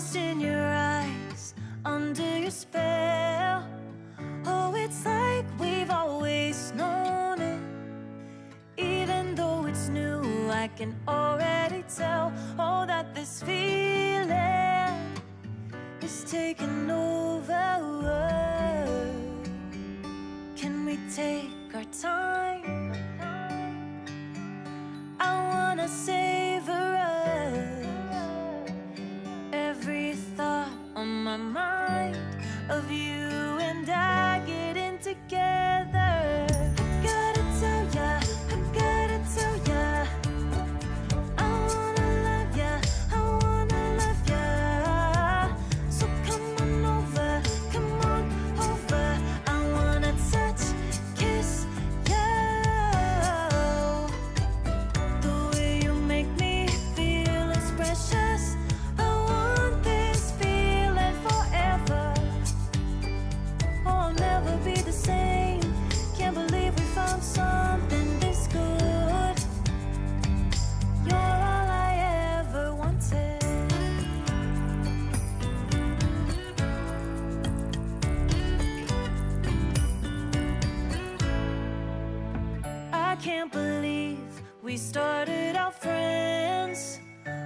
lost in your eyes, under your spell. Oh, it's like we've always known it. Even though it's new, I can already tell. Oh, that this feeling is taking over. Can we take our time? I wanna savor us. Every thought on my mind of you and I getting together. Gotta tell ya, I gotta tell ya, I wanna love ya, I wanna love ya. So come on over, come on over. I wanna touch, kiss ya. The way you make me feel is precious. I want this feeling forever. Oh, I'll never be the same. Can't believe we found something this good. You're all I ever wanted. I can't believe we started out friends.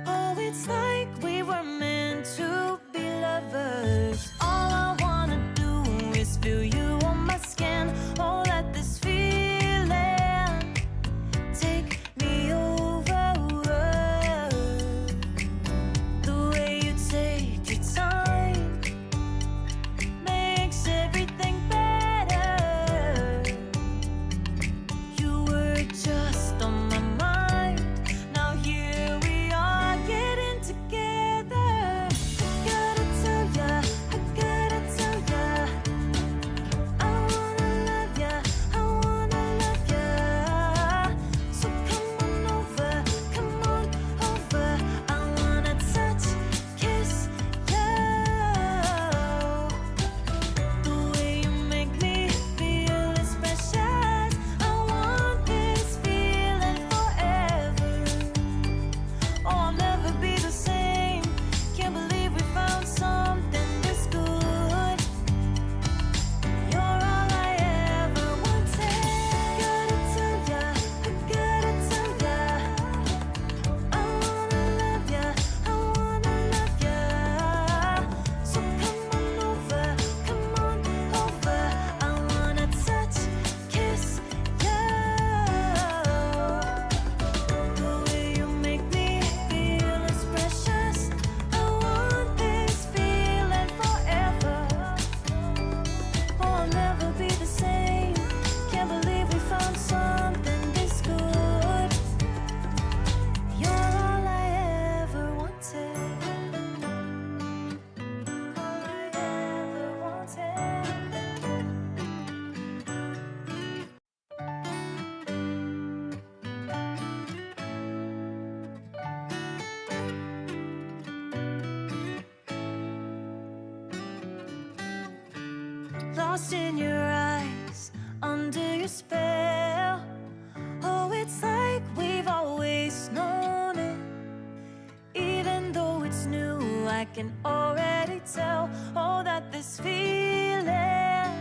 Oh, it's like we were meant to be lovers. All I wanna do is feel you on my skin. Oh, let this feeling take me over. The way you take your time makes everything better. You were just on my mind. Now here we are getting together. Gotta tell ya, I gotta tell ya, I wanna love ya, I wanna love ya. So come on over, come on over. I wanna touch, kiss ya. The way you make me feel is precious. I want this feeling forever. Oh, I'll never be the same. Can't believe we found something this good. You're all I ever wanted. Gotta tell ya, I gotta tell ya, I wanna love ya, I wanna love ya. So come on over, come on over. I wanna touch, kiss ya. The way you make me feel is precious. I want this feeling forever. Oh, I'll never be the same. Can't believe we found something this good. You're all I ever wanted. All I ever wanted. Lost in your eyes, under your spell. Oh, it's like we've always known it. Even though it's new, I can already tell. Oh, that this feeling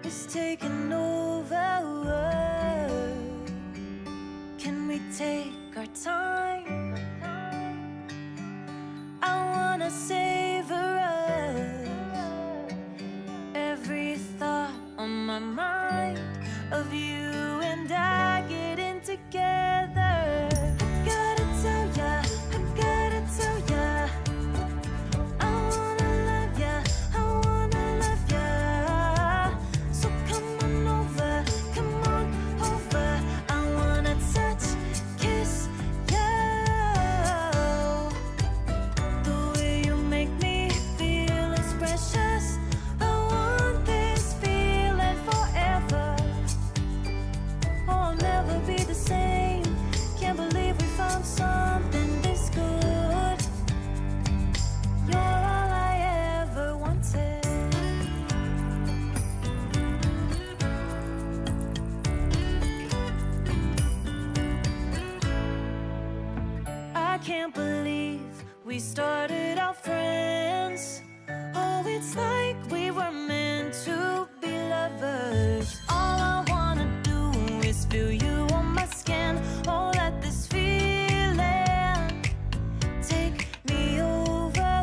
is taking over. Can we take our time? I wanna savor us. Every thought on my mind of you and I getting together. Gotta tell ya, I gotta tell ya, I wanna love ya, I wanna love ya. So come on it's like we were meant to be lovers. All I wanna do is feel you on my skin. Oh, let this feeling take me over.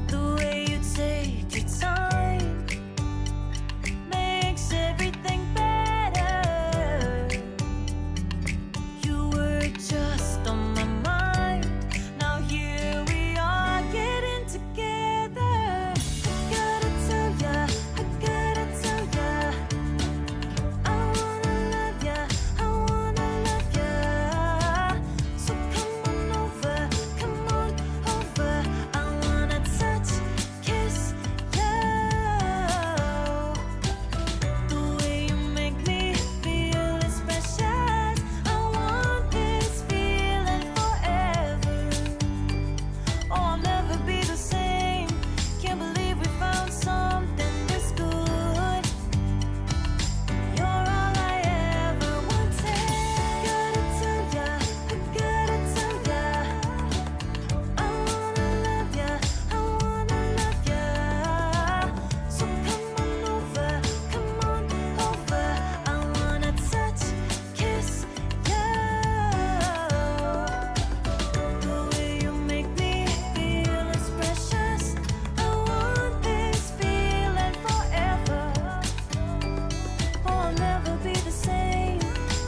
The way you take your time makes everything better. You were just on my mind. Now here we are getting together. I gotta tell ya, I gotta tell ya, I wanna love ya, I wanna love ya. So come on over, come on over. I wanna touch, kiss ya. The way you make me feel is precious. I want this feeling forever. Oh, I'll never be the same. Can't believe we found something this good. You're all I ever wanted. Gotta tell ya, I gotta tell ya, I wanna love ya, I wanna love ya. So come on over, come on over. I wanna touch, kiss ya. The way you make me feel is precious. I want this feeling forever. Oh, I'll never be the same.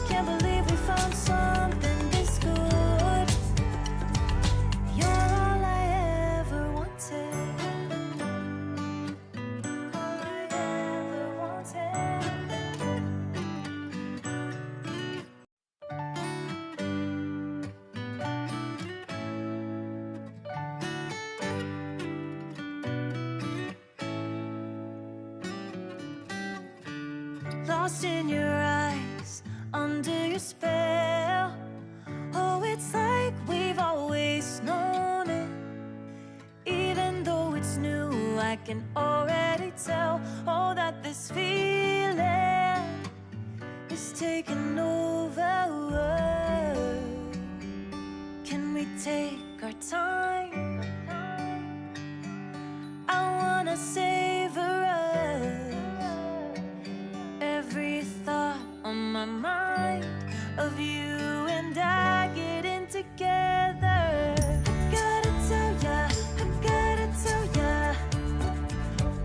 Can't believe we found something this good. You're all I ever wanted. All I ever wanted. Lost in your eyes, under your spell. Oh, it's like we've always known it. Even though it's new, I can already tell. Oh, that this feeling is taking over. Can we take our time? I wanna savor us. Every thought on my mind of you and I getting together. I gotta tell ya, I gotta tell ya,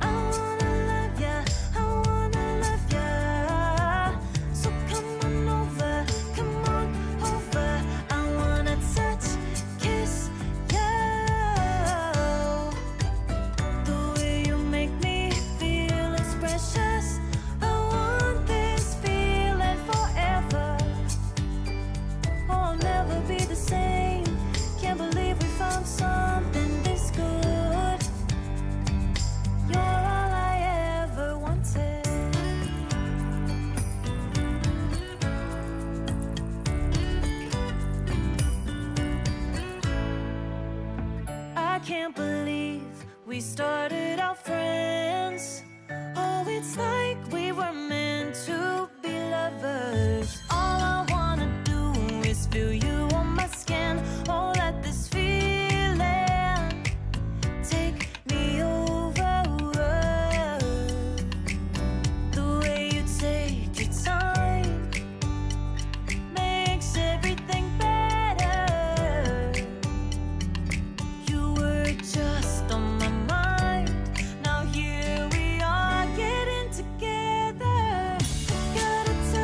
I wanna love ya, I wanna love ya. So come on over, come on over. I wanna touch, kiss ya. The way you make me feel is precious. I want this feeling forever. Oh, I'll never be the same. Can't believe we found something this good. You're all I ever wanted. I can't believe we started out friends.